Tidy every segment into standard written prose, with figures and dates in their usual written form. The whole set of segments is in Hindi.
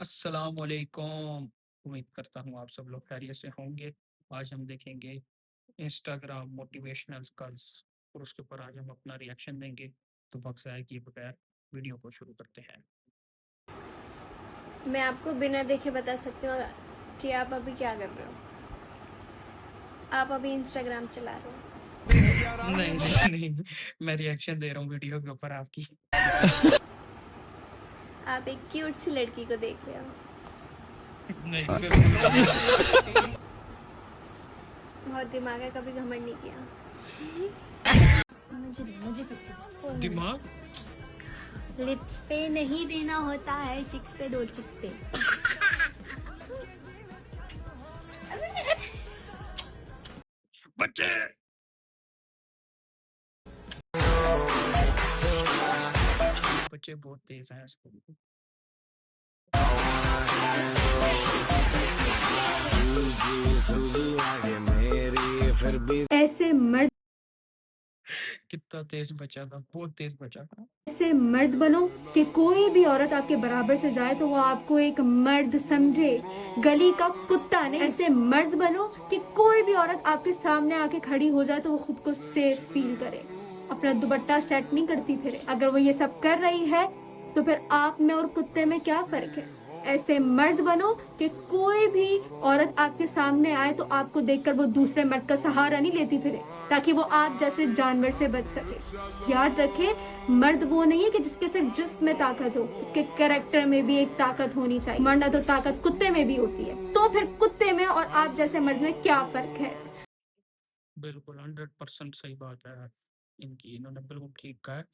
अस्सलामुअलैकुम। उम्मीद करता हूँ आप सब लोग खैरियत से होंगे। आज हम देखेंगे इंस्टाग्राम मोटिवेशनल कर्ल्स और उसके ऊपर आज हम अपना रिएक्शन देंगे। तो वक्त ज़ाया किए बगैर वीडियो को शुरू करते हैं। मैं आपको बिना देखे बता सकती हूँ कि आप अभी क्या कर रहे हो। आप अभी इंस्टाग्राम चला रहे हो। नहीं नहीं नहीं, मैं रिएक्शन दे रहा हूँ वीडियो के ऊपर आपकी। आप एक क्यूट सी लड़की को देख रहे हो। नहीं, बिल्कुल भी नहीं। बहुत दिमाग है, कभी घमंड नहीं किया। दिमाग लिप्स पे नहीं देना होता है, चिक्स पे दो चिक्स पे। बच्चे बच्चे बहुत तेज हैं इसको। ऐसे मर्द कितना तेज बच्चा था, बहुत तेज बच्चा था। ऐसे मर्द बनो कि कोई भी औरत आपके बराबर से जाए तो वो आपको एक मर्द समझे, गली का कुत्ता नहीं। ऐसे मर्द बनो कि कोई भी औरत आपके सामने आके खड़ी हो जाए तो वो खुद को सेफ फील करे, अपना दुपट्टा सेट नहीं करती फिरे। अगर वो ये सब कर रही है तो फिर आप में और कुत्ते में क्या फर्क है। ऐसे मर्द बनो कि कोई भी औरत आपके सामने आए तो आपको देखकर वो दूसरे मर्द का सहारा नहीं लेती फिरे, ताकि वो आप जैसे जानवर से बच सके। याद रखे, मर्द वो नहीं है कि जिसके सिर्फ जिस्म में ताकत हो, इसके कैरेक्टर में भी एक ताकत होनी चाहिए, वरना तो ताकत कुत्ते में भी होती है। तो फिर कुत्ते में और आप जैसे मर्द में क्या फर्क है। बिल्कुल 100% सही बात है इनकी, इन्होंने बिल्कुल ठीक कहा है।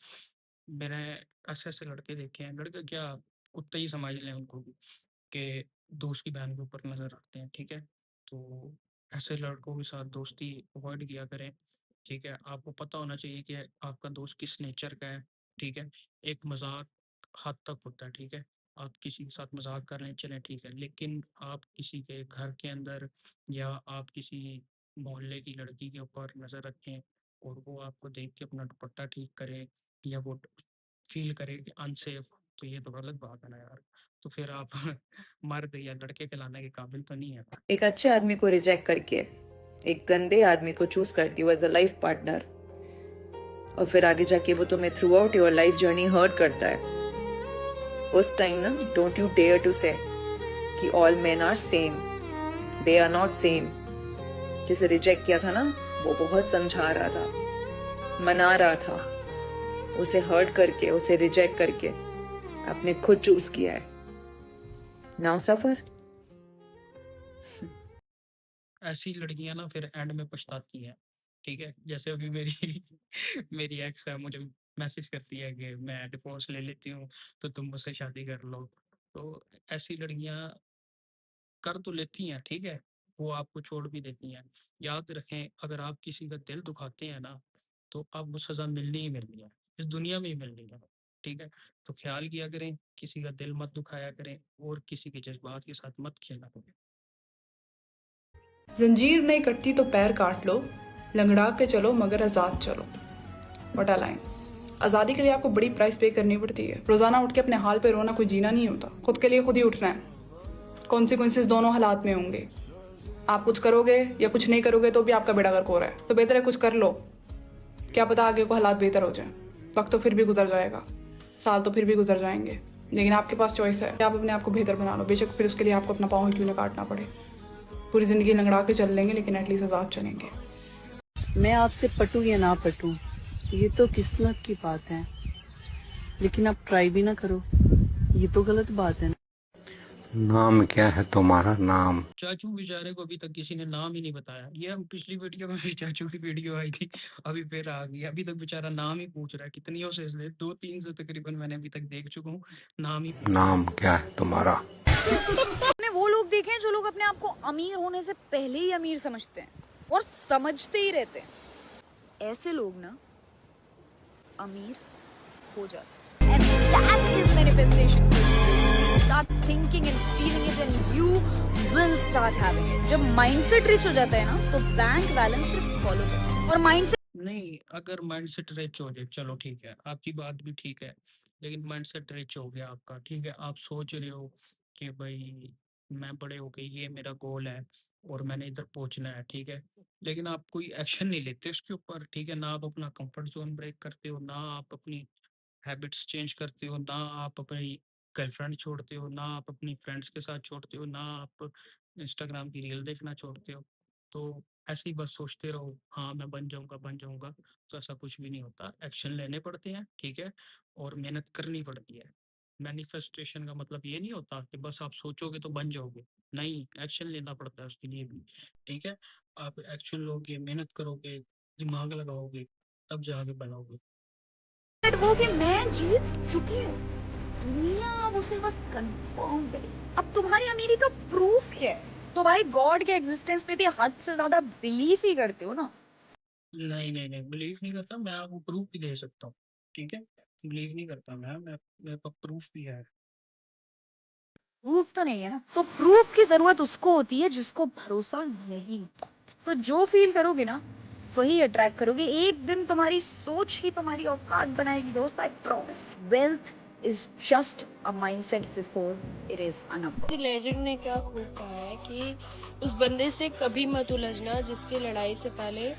मैंने ऐसे-ऐसे लड़के देखे हैं, लड़के क्या कुत्ते ही समझ लें उनको भी, कि दोस्त की बहन के ऊपर नज़र रखते हैं, ठीक है? तो ऐसे लड़कों के साथ दोस्ती अवॉइड किया करें, ठीक है? आपको पता होना चाहिए कि आपका दोस्त किस नेचर का है, ठीक है? एक मज़ाक हद तक होता है, ठीक है? आप किसी के साथ मज़ाक कर रहे हैं, चलें ठीक है, लेकिन आप किसी के घर के अंदर या आप किसी मोहल्ले की लड़की के ऊपर नज़र रखें और वो आपको देख के अपना दुपट्टा ठीक करे या वो फ़ील करे कि अनसेफ, तो ये तो गलत बात है ना यार। तो फिर आप मर्द या लड़के कहलाने के काबिल तो नहीं है। एक अच्छे आदमी को रिजेक्ट करके एक गंदे आदमी को चूज करती हूँ एज अ लाइफ पार्टनर, और फिर आगे जाके वो तुम्हें throughout your life journey hurt करता है, उस टाइम ना don't you dare to say कि all men are same. They are not same. जिसे रिजेक्ट किया था ना, वो बहुत समझा रहा था, मना रहा था, उसे हर्ट करके, उसे रिजेक्ट करके आपने खुद चूज किया है। नाउ सफर। ऐसी लड़कियां ना फिर एंड में पछताती हैं, ठीक है? जैसे अभी मेरी मेरी एक्स है, मुझे मैसेज करती है कि मैं डिवोर्स ले लेती हूँ तो तुम मुझसे शादी कर लो। तो ऐसी लड़कियां कर तो लेती हैं, ठीक है? वो आपको छोड़ भी देती हैं। याद रखें, अगर आप किसी का दिल दुखाते हैं ना, तो आपको सज़ा मिलनी ही मिलनी है, इस दुनिया में ही मिलनी है, ठीक है? तो ख़्याल किया करें, किसी का दिल मत दुखाया करें और किसी के जज़्बात के साथ मत खेला करें। जंजीर नहीं कटती तो पैर काट लो, लंगड़ा के चलो मगर आज़ाद चलो। What a line. आज़ादी के लिए आपको बड़ी प्राइस पे करनी पड़ती है। रोज़ाना उठ के अपने हाल पे रोना कोई जीना नहीं होता। खुद के लिए खुद ही उठना है। कॉन्सिक्वेंसेस दोनों हालात में होंगे। आप कुछ करोगे या कुछ नहीं करोगे तो भी आपका बेड़ा गर्क हो रहा है, तो बेहतर है कुछ कर लो। क्या पता आगे को हालात बेहतर हो जाए। वक्त तो फिर भी गुजर जाएगा, साल तो फिर भी गुजर जाएंगे, लेकिन आपके पास चॉइस है। आप अपने आप को बेहतर बना लो, बेशक फिर उसके लिए आपको अपना पाँव क्यों ना काटना पड़े। पूरी ज़िंदगी लंगड़ा के चल लेंगे, लेकिन एटलीस्ट आज़ाद चलेंगे। मैं आपसे पटूं या ना पटूं, ये तो किस्मत की बात है, लेकिन आप ट्राई भी ना करो, ये तो गलत बात है ना। नाम क्या है तुम्हारा नाम? चाचू बेचारे को अभी तक किसी ने नाम ही नहीं बताया। ये हम पिछली वीडियो में भी चाचू की वीडियो आई थी, अभी फिर आ गई। अभी तक बेचारा नाम ही पूछ रहा है। कितनियों से इसलिए 2-3 से तकरीबन मैंने अभी तक देख चुका हूँ, नाम ही पूछ रहा है। नाम क्या है तुम्हारा? आपने वो लोग देखे हैं जो लोग अपने आप को अमीर होने से पहले ही अमीर समझते हैं और समझते ही रहते हैं। ऐसे लोग ना अमीर हो जाते हैं। And that is manifestation. You start thinking and feeling it and you will start having it. जब माइंडसेट रिच हो जाता है ना, तो बैंक बैलेंस सिर्फ फॉलो करो। और माइंडसेट नहीं, अगर माइंडसेट रिच हो जाए, चलो ठीक है, आपकी बात भी ठीक है, लेकिन माइंडसेट रिच हो गया आपका, ठीक है? आप सोच रहे हो कि भाई मैं बड़े हो गए, ये मेरा गोल है और मैंने इधर पहुँचना है, ठीक है? लेकिन आप कोई एक्शन नहीं लेते उसके ऊपर, ठीक है? ना आप अपना कंफर्ट ज़ोन ब्रेक करते हो, ना आप अपनी हैबिट्स चेंज करते हो, ना आप अपनी गर्लफ्रेंड छोड़ते हो, ना आप अपनी फ्रेंड्स के साथ छोड़ते हो, ना आप इंस्टाग्राम की रील देखना छोड़ते हो। तो ऐसे ही बस सोचते रहो, हाँ, मैं बन जाऊँगा, तो ऐसा कुछ भी नहीं होता। एक्शन लेने पड़ते हैं, ठीक है? और मेहनत करनी पड़ती है। मैनिफेस्टेशन का मतलब ये नहीं होता कि बस आप सोचोगे तो बन जाओगे। नहीं, एक्शन लेना पड़ता है उसके लिए भी, ठीक है? आप एक्शन लोगे, मेहनत करोगे, दिमाग लगाओगे, तब जाके बनोगे। वो कि मैं जीत चुकी हूँ, दुनिया अब उसे बस कंफर्म करे। अब तुम्हारी अमीरी का प्रूफ क्या है? तो भाई गॉड के एग्जिस्टेंस पे भी हद से ज्यादा बिलीव ही करते हो ना। नहीं, बिलीव नहीं करता, मैं आपको प्रूफ़ भी दे सकता हूँ, ठीक है? बिलीव नहीं करता मैं मेरे पास प्रूफ़ भी है। प्रूफ तो नहीं है ना, तो प्रूफ की जरूरत उसको होती है जिसको भरोसा नहीं होता। तो जो फील करोगे ना वही अट्रैक्ट करोगे। एक दिन तुम्हारी सोच ही तुम्हारी औकात बनाएगी दोस्त, I promise. Wealth is just a mindset before it is a number. Legend ने क्या खूब कहा है कि उस बंदे से कभी मत उलझना जिसके लड़ाई से पहले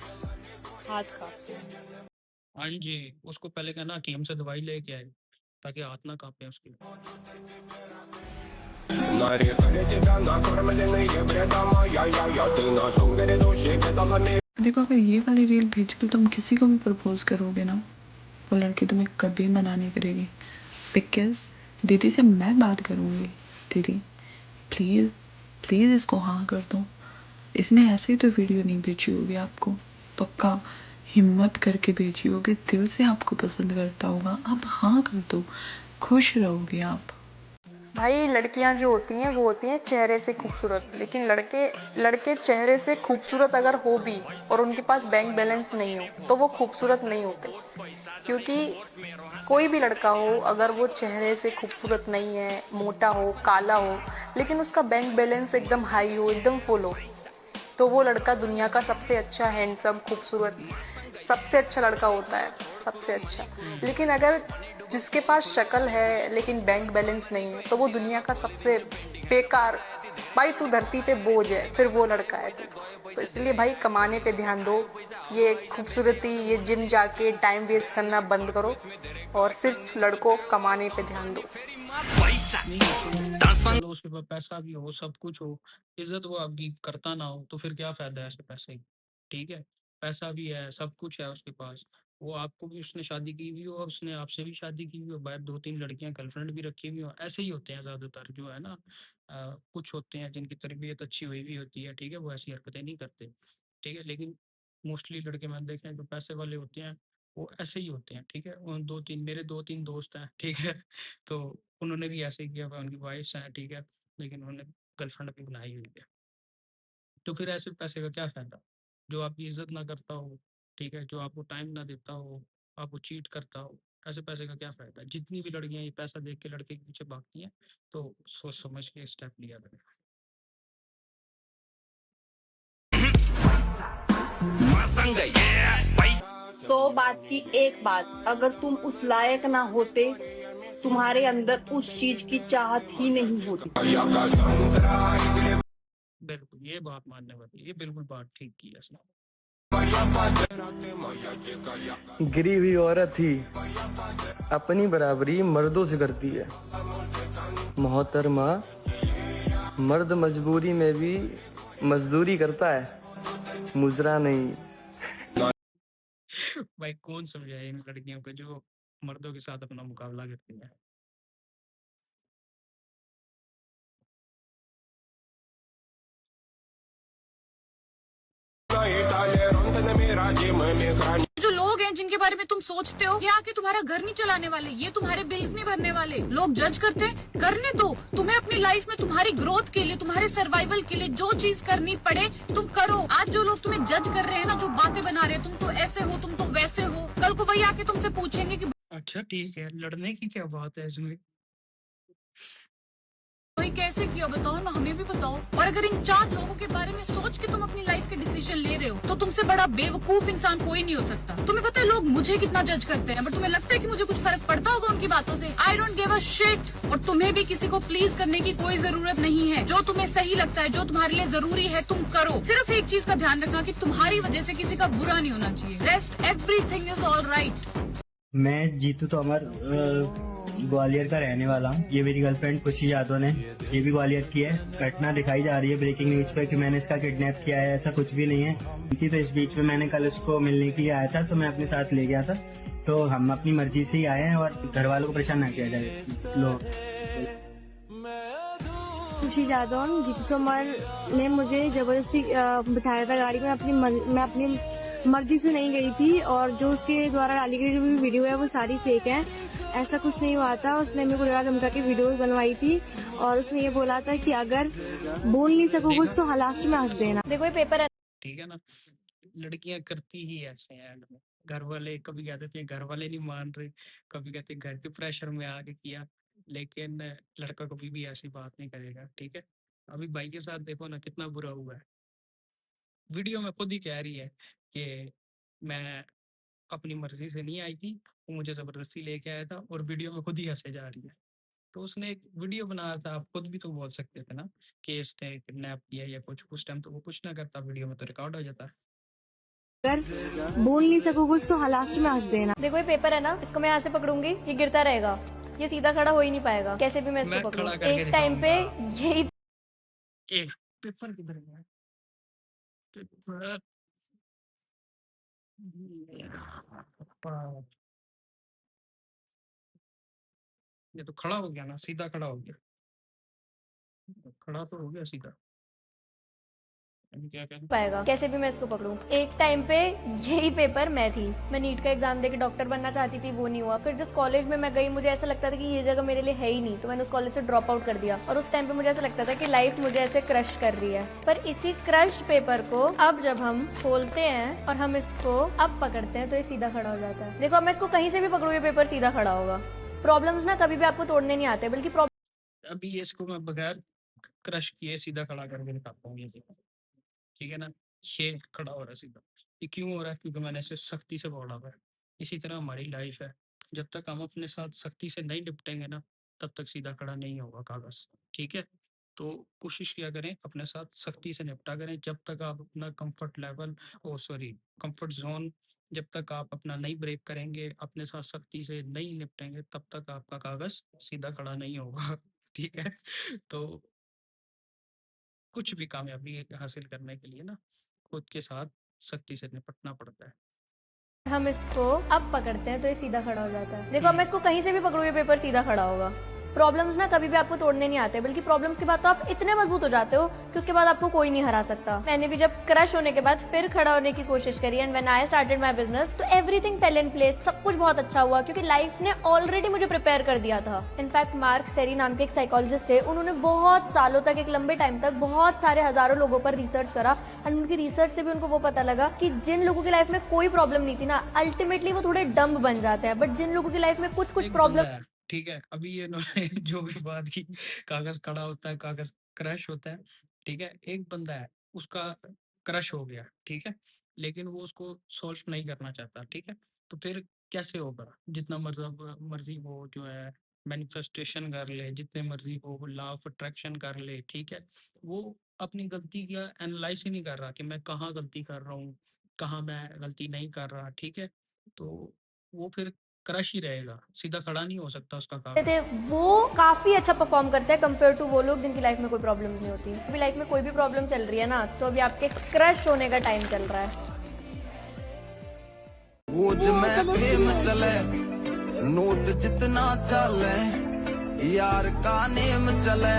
हाथ कांपते हैं। हाँ जी, उसको पहले कहना हकीम से दवाई लेके आए, ताकि हाथ ना काँपे उसके। Нарекали тебя накормленные бредом, я, ты на сунгере души кидала. देखो, अगर ये वाली रील भेज के तुम किसी को भी प्रपोज करोगे ना, वो लड़की तुम्हें कभी मना नहीं करेगी। बिकॉज दीदी से मैं बात करूँगी, दीदी प्लीज़ प्लीज़ इसको हाँ कर दो। इसने ऐसे ही तो वीडियो नहीं भेजी होगी आपको, पक्का हिम्मत करके भेजी होगी, दिल से आपको पसंद करता होगा। आप हाँ कर दो, खुश रहोगे आप। भाई लड़कियां जो होती हैं वो होती हैं चेहरे से खूबसूरत, लेकिन लड़के लड़के चेहरे से खूबसूरत अगर हो भी और उनके पास बैंक बैलेंस नहीं हो तो वो खूबसूरत नहीं होते। क्योंकि कोई भी लड़का हो, अगर वो चेहरे से खूबसूरत नहीं है, मोटा हो, काला हो, लेकिन उसका बैंक बैलेंस एकदम हाई हो, एकदम फुल हो, तो वो लड़का दुनिया का सबसे अच्छा, हैंडसम, खूबसूरत, सबसे अच्छा लड़का होता है, सबसे अच्छा। लेकिन अगर जिसके पास शक्ल है लेकिन बैंक बैलेंस नहीं है तो वो दुनिया का सबसे बेकार, भाई तू धरती पे बोझ है, फिर वो लड़का है तू। तो इसलिए भाई कमाने पे ध्यान दो, ये खूबसूरती, ये जिम जाके टाइम वेस्ट करना बंद करो और सिर्फ लड़कों कमाने पे ध्यान दो। नहीं, तो चलो उसके पास पैसा भी हो, सब कुछ हो, इज़्ज़त वो आपकी करता ना हो, तो फिर क्या फ़ायदा है ऐसे पैसे की, ठीक है? पैसा भी है, सब कुछ है उसके पास, वो आपको भी उसने शादी की हुई हो, उसने आपसे भी शादी की हुई हो, बाहर 2-3 लड़कियाँ गर्लफ्रेंड भी रखी हुई हों, ऐसे ही होते हैं ज़्यादातर जो है ना। कुछ होते हैं जिनकी तरबियत अच्छी हुई भी होती है, ठीक है? वो ऐसी हरकतें नहीं करते, ठीक है? लेकिन मोस्टली लड़के मैंने देखे हैं जो पैसे वाले होते हैं, वो ऐसे ही होते हैं, ठीक है? 2-3 मेरे 2-3 दोस्त हैं, ठीक है? तो उन्होंने भी ऐसे ही किया हुआ है, उनकी वाइफ्स हैं, ठीक है? लेकिन उन्होंने गर्लफ्रेंड भी बनाई हुई है। तो फिर ऐसे पैसे का क्या फ़ायदा? जो आपकी इज़्ज़त ना करता हो, ठीक है? जो आपको टाइम ना देता हो, आपको चीट करता हो, ऐसे पैसे का क्या फ़ायदा? जितनी भी लड़कियाँ ये पैसा देख के लड़के के पीछे भागती हैं, तो सोच समझ के स्टेप लिया करें। 100 बात की एक बात, अगर तुम उस लायक ना होते, तुम्हारे अंदर उस चीज की चाहत ही नहीं होती। बिल्कुल, ये बात मानने वाली, ये बिल्कुल बात ठीक की है इसने। गिरी हुई औरत ही अपनी बराबरी मर्दों से करती है। मोहतरमा, मर्द मजबूरी में भी मजदूरी करता है, मुजरा नहीं। भाई कौन समझाए इन लड़कियों को जो मर्दों के साथ अपना मुकाबला करती हैं? जो लोग हैं जिनके बारे में तुम सोचते हो ये आके तुम्हारा घर नहीं चलाने वाले, ये तुम्हारे बिल्स नहीं भरने वाले। लोग जज करते हैं, करने दो। तुम्हें अपनी लाइफ में तुम्हारी ग्रोथ के लिए, तुम्हारे सर्वाइवल के लिए जो चीज करनी पड़े तुम करो। आज जो लोग तुम्हें जज कर रहे हैं ना, जो बातें बना रहे हैं, तुम तो ऐसे हो, तुम तो वैसे हो, कल को वही आके तुमसे पूछेंगे कि अच्छा ठीक है, लड़ने की क्या बात है इसमें? भाई कैसे किया बताओ ना, हमें भी बताओ। और अगर इन 4 लोगों के बारे में सोच के तुम अपनी लाइफ के डिसीजन ले रहे हो तो तुमसे बड़ा बेवकूफ इंसान कोई नहीं हो सकता। तुम्हें पता है लोग मुझे कितना जज करते हैं, बट तुम्हें लगता है कि मुझे कुछ फर्क पड़ता होगा उनकी बातों से? I don't give a shit. और तुम्हें भी किसी को प्लीज करने की कोई जरूरत नहीं है। जो तुम्हें सही लगता है, जो तुम्हारे लिए जरूरी है, तुम करो। सिर्फ एक चीज का ध्यान रखना कि तुम्हारी वजह से किसी का बुरा नहीं होना चाहिए। Rest everything is all right. मैं जीतू तोमर ग्वालियर का रहने वाला हूँ। ये मेरी गर्लफ्रेंड खुशी यादव ने, ये भी ग्वालियर की है। घटना दिखाई जा रही है ब्रेकिंग न्यूज पे कि मैंने इसका किडनैप किया है, ऐसा कुछ भी नहीं है। तो इस बीच में मैंने कल उसको मिलने के लिए आया था, तो मैं अपने साथ ले गया था। तो हम अपनी मर्जी से ही आए हैं और घर वालों को परेशान ना किया जाए। लोग खुशी यादव, जीतू तोमर ने मुझे जबरदस्ती बिठाया था गाड़ी में। मैं अपनी मर्जी से नहीं गई थी, और जो उसके द्वारा डाली गई जो भी वीडियो है वो सारी फेक है। ऐसा कुछ नहीं हुआ था। उसने मेरे को डरा धमका के वीडियो बनवाई थी, और उसने ये बोला था कि अगर बोल नहीं सकोगे तो लास्ट में हंस देना। देखो ये पेपर है, ठीक है ना। लड़कियां करती ही ऐसे हैं एंड में। घर वाले कभी कहते थे घर वाले नहीं मान रहे, कभी कहते घर के प्रेशर में आके किया, लेकिन लड़का कभी भी ऐसी बात नहीं करेगा। ठीक है, अभी भाई के साथ देखो ना कितना बुरा हुआ है। वीडियो में खुद ही कह रही है कि मैं अपनी मर्जी से नहीं आई थी, वो मुझे जबरदस्ती लेके आया था, और वीडियो में खुद ही हंसे जा रही है। तो उसने एक वीडियो बनाया था, आप खुद भी तो बोल सकते थे ना कि इसने किडनैप किया या कुछ। उस टाइम तो वो कुछ ना करता, वीडियो में तो रिकॉर्ड हो जाता। अगर बोल नहीं सकोगे तो लास्ट में हंस देना। देखो ये पेपर है ना, इसको मैं यहाँ से पकड़ूंगी, ये गिरता रहेगा, ये सीधा खड़ा हो ही नहीं पाएगा। कैसे भी मैं मैं इसको खड़ा पकड़ूं, करके एक टाइम पे दिखाऊंगा। यही एक पेपर किधर गया? पेपर ये तो खड़ा हो गया ना, सीधा खड़ा हो गया। खड़ा तो हो गया सीधा। अभी क्या करें? पाएगा। कैसे भी मैं इसको पकड़ूं। एक टाइम पे यही पेपर मैं थी। मैं नीट का एग्जाम देके डॉक्टर बनना चाहती थी, वो नहीं हुआ। फिर जिस कॉलेज में मैं गई, मुझे ऐसा लगता था कि ये जगह मेरे लिए है ही नहीं, तो मैंने उस कॉलेज से ड्रॉप आउट कर दिया। और उस टाइम पे मुझे ऐसा लगता था कि लाइफ मुझे ऐसे क्रश कर रही है। पर इसी क्रश्ड पेपर को अब जब हम खोलते हैं और हम इसको अब पकड़ते हैं तो ये सीधा खड़ा हो जाता है। देखो अब मैं इसको कहीं से भी पकड़ूं, ये पेपर सीधा खड़ा होगा। प्रॉब्लम्स ना कभी भी आपको तोड़ने नहीं आते, बल्कि अभी ये इसको मैं बगैर क्रश किए सीधा खड़ा करके दिखाता हूँ। ये देखो, ठीक है ना, ये खड़ा हो रहा है सीधा। ये क्यों हो रहा है? क्योंकि मैंने इसे सख्ती से पकड़ा हुआ है। इसी तरह हमारी लाइफ है, जब तक हम अपने साथ सख्ती से नहीं निपटेंगे ना, तब तक सीधा खड़ा नहीं होगा कागज। ठीक है, तो कोशिश किया करें अपने साथ सख्ती से निपटा करें। जब तक आप अपना कंफर्ट लेवल, ओ सॉरी, कंफर्ट जोन, जब तक आप अपना नहीं ब्रेक करेंगे, अपने साथ सख्ती से नहीं निपटेंगे, तब तक आपका कागज सीधा खड़ा नहीं होगा। ठीक है, तो कुछ भी कामयाबी हासिल करने के लिए ना, खुद के साथ सख्ती से निपटना पड़ता है। हम इसको अब पकड़ते हैं तो ये सीधा खड़ा हो जाता है। देखो अब मैं इसको कहीं से भी पकड़ूं, ये पेपर सीधा खड़ा होगा। प्रॉब्लम्स ना कभी भी आपको तोड़ने नहीं आते, बल्कि प्रॉब्लम्स के बाद तो आप इतने मजबूत हो जाते हो कि उसके बाद आपको कोई नहीं हरा सकता। मैंने भी जब क्रश होने के बाद फिर खड़ा होने की कोशिश करी, and when I started my business, तो एवरीथिंग फेल इन प्लेस। सब कुछ बहुत अच्छा हुआ क्योंकि लाइफ ने ऑलरेडी मुझे प्रिपेयर कर दिया था। इनफैक्ट मार्क सेरी नाम के एक साइकोलॉजिस्ट थे, उन्होंने बहुत सालों तक, एक लंबे टाइम तक बहुत सारे हजारों लोगों पर रिसर्च करा, एंड उनकी रिसर्च से भी उनको वो पता लगा कि जिन लोगों की लाइफ में कोई प्रॉब्लम नहीं थी ना, अल्टीमेटली वो थोड़े डम्ब बन जाते हैं। बट जिन लोगों की लाइफ में कुछ कुछ एक प्रॉब्लम बंदा है, ठीक है, अभी ये इन्होंने जो भी बात की, कागज खड़ा होता है, कागज क्रश होता है। ठीक है, एक बंदा है, उसका क्रश हो गया, ठीक है, लेकिन वो उसको सॉल्व नहीं करना चाहता। ठीक है, तो फिर कैसे होगा? जितना मर्जी वो जो है मैनिफेस्टेशन कर ले, जितने मर्जी वो लॉ ऑफ अट्रैक्शन कर ले, ठीक है, वो अपनी गलती का एनालाइज ही नहीं कर रहा कि मैं कहाँ गलती कर रहा हूँ, कहाँ मैं गलती नहीं कर रहा। ठीक है, तो वो फिर क्रश ही रहेगा, सीधा खड़ा नहीं हो सकता उसका काम। थे, वो काफी अच्छा परफॉर्म करते हैं कंपेयर टू वो लोग जिनकी लाइफ में कोई प्रॉब्लम्स नहीं होती। अभी लाइफ में कोई भी प्रॉब्लम चल रही है ना, तो अभी आपके क्रश होने का टाइम चल रहा है। नोट जितना चले यार का नेम चले।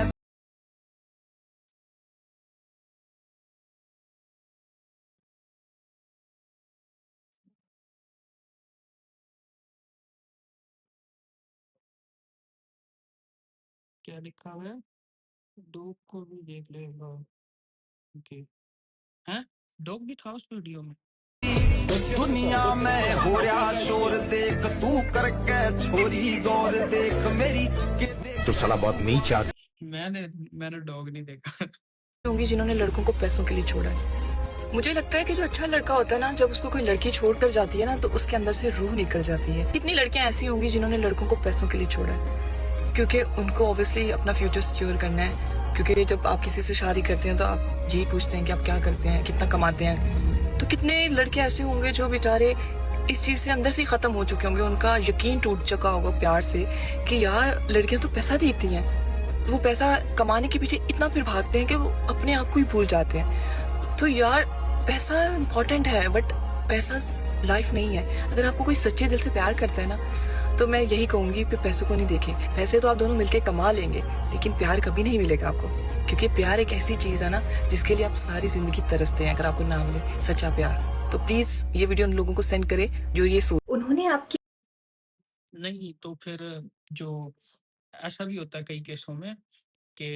क्या लिखा हुआ है? डॉग को भी देख लेगा। ओके, हैं? डॉग भी था उस वीडियो में? दुनिया में हो रहा शोर देख, तू करके छोरी गौर देख मेरी के देख। तो साला बहुत नीच आदमी। मैंने डॉग नहीं देखा। होंगी जिन्होंने लड़कों को पैसों के लिए छोड़ा है। मुझे लगता है कि जो अच्छा लड़का होता है ना, जब उसको कोई लड़की छोड़ कर जाती है ना, तो उसके अंदर से रूह निकल जाती है। कितनी लड़कियां ऐसी होंगी जिन्होंने लड़कों को पैसों के लिए छोड़ा है, क्योंकि उनको ऑब्वियसली अपना फ्यूचर सिक्योर करना है। क्योंकि जब आप किसी से शादी करते हैं तो आप यही पूछते हैं कि आप क्या करते हैं, कितना कमाते हैं। तो कितने लड़के ऐसे होंगे जो बेचारे इस चीज से अंदर से ही खत्म हो चुके होंगे, उनका यकीन टूट चुका होगा प्यार से कि यार लड़कियां तो पैसा देखती हैं। वो पैसा कमाने के पीछे इतना फिर भागते हैं कि वो अपने आप को ही भूल जाते हैं। तो यार पैसा इम्पोर्टेंट है, बट पैसा लाइफ नहीं है। अगर आपको कोई सच्चे दिल से प्यार करता है ना, तो मैं यही कहूंगी कि पैसों को नहीं देखें। पैसे तो आप दोनों मिलके कमा लेंगे, लेकिन प्यार कभी नहीं मिलेगा आपको, क्योंकि प्यार एक ऐसी चीज है ना जिसके लिए आप सारी जिंदगी तरसते हैं। अगर आपको ना मिले सच्चा प्यार, तो प्लीज ये वीडियो उन लोगों को सेंड करें जो ये सोच। उन्होंने आपकी नहीं, तो फिर जो ऐसा भी होता है कई केसों में कि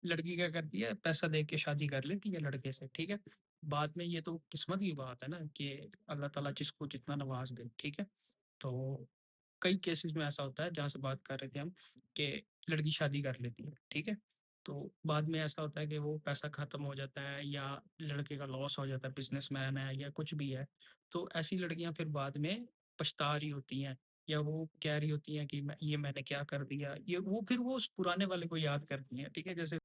लड़की क्या करती है, पैसा दे के शादी कर लेती है लड़के से, ठीक है? बाद में ये तो किस्मत की बात है ना कि अल्लाह ताला जिसको जितना नवाज़ दे, ठीक है? तो कई केसेस में ऐसा होता है जहाँ से बात कर रहे थे हम कि लड़की शादी कर लेती है, ठीक है? तो बाद में ऐसा होता है कि वो पैसा ख़त्म हो जाता है या लड़के का लॉस हो जाता है, बिज़नेसमैन है या कुछ भी है। तो ऐसी लड़कियाँ फिर बाद में पछता रही होती हैं या वो कह रही होती हैं कि मैंने क्या कर दिया? ये वो फिर वो उस पुराने वाले को याद करती हैं, ठीक है? जैसे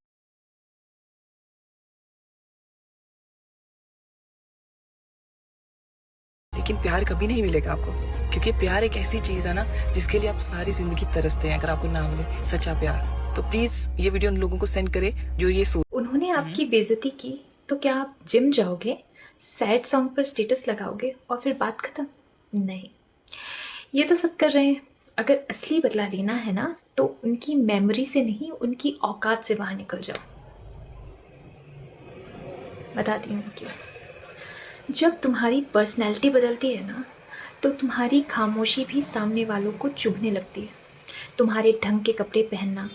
लेकिन प्यार कभी नहीं मिलेगा आपको, क्योंकि प्यार एक ऐसी चीज है ना जिसके लिए आप सारी जिंदगी तरसते हैं। अगर आपको ना मिले सच्चा प्यार, तो प्लीज ये वीडियो उन लोगों को सेंड करें जो ये सोच। उन्होंने आपकी बेइज्जती की तो क्या आप जिम जाओगे, सैड सॉन्ग पर स्टेटस लगाओगे और फिर बात खत्म? नहीं, ये तो सब कर रहे हैं। अगर असली बदला लेना है ना, तो उनकी मेमोरी से नहीं, उनकी औकात से बाहर निकल जाओ। बताती हूँ क्यों। जब तुम्हारी पर्सनैलिटी बदलती है ना, तो तुम्हारी खामोशी भी सामने वालों को चुभने लगती है। तुम्हारे ढंग के कपड़े पहनना,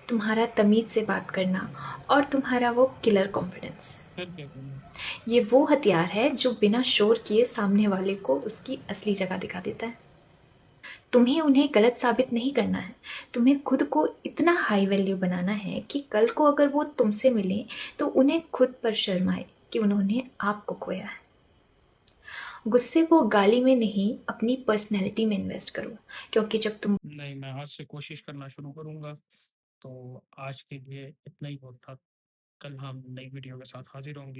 तुम्हारा तमीज़ से बात करना और तुम्हारा वो किलर कॉन्फिडेंस, फिर क्या करूँ? ये वो हथियार है जो बिना शोर किए सामने वाले को उसकी असली जगह दिखा देता है। तुम्हें उन्हें गलत साबित नहीं करना है, तुम्हें खुद को इतना हाई वैल्यू बनाना है कि कल को अगर वो तुमसे मिले तो उन्हें खुद पर शर्म आए कि उन्होंने आपको खोया है। गुस्से को गाली में नहीं, अपनी पर्सनैलिटी में इन्वेस्ट करो, क्योंकि जब तुम नहीं, मैं आज से कोशिश करना शुरू करूँगा। तो आज के लिए इतना ही बहुत था। कल हम नई वीडियो के साथ हाज़िर होंगे।